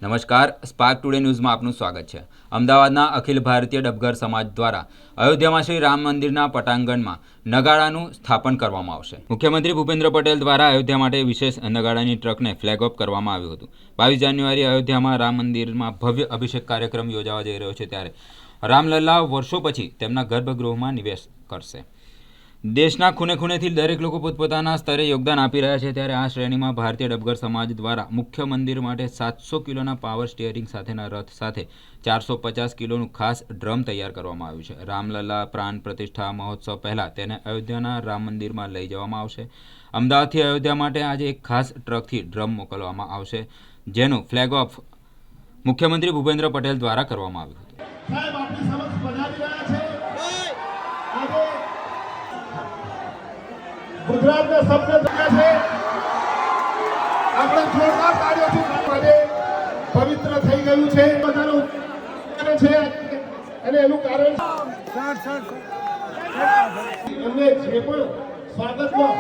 નમસ્કાર, spark today ન્યૂઝમાં આપનું સ્વાગત છે। અમદાવાદના અખિલ ભારતીય ડબગર સમાજ દ્વારા અયોધ્યામાં શ્રી રામ મંદિરના પટાંગણમાં નગાડાનું સ્થાપન કરવામાં આવશે। મુખ્યમંત્રી ભૂપેન્દ્ર પટેલ દ્વારા અયોધ્યા માટે વિશેષ નગાડાની ટ્રકને ફ્લેગ ઓફ કરવામાં આવ્યું હતું। 22 જાન્યુઆરી અયોધ્યામાં રામ મંદિરમાં ભવ્ય અભિષેક કાર્યક્રમ યોજાવા જઈ રહ્યો છે, ત્યારે રામલલ્લા વર્ષો પછી તેમના ગર્ભગૃહમાં નિવેશ કરશે। દેશના ખૂણે ખૂણેથી દરેક લોકો પોતપોતાના સ્તરે યોગદાન આપી રહ્યા છે, ત્યારે આ શ્રેણીમાં ભારતીય ડબગર સમાજ દ્વારા મુખ્ય મંદિર માટે 700 કિલોના પાવર સ્ટીયરિંગ સાથેના રથ સાથે 450 કિલોનું ખાસ ડ્રમ તૈયાર કરવામાં આવ્યું છે। રામલલ્લા પ્રાણ પ્રતિષ્ઠા મહોત્સવ પહેલાં તેને અયોધ્યાના રામ મંદિરમાં લઈ જવામાં આવશે। અમદાવાદથી અયોધ્યા માટે આજે એક ખાસ ટ્રકથી ડ્રમ મોકલવામાં આવશે, જેનું ફ્લેગ ઓફ મુખ્યમંત્રી ભૂપેન્દ્ર પટેલ દ્વારા કરવામાં આવ્યું હતું। ગુજરાતના સભ્ય છે, આપણે જોરદાર તાળીઓથી પવિત્ર થઈ ગયું છે બધાનો છે, અને એનું કારણ એમને જે પણ સ્વાગતમાં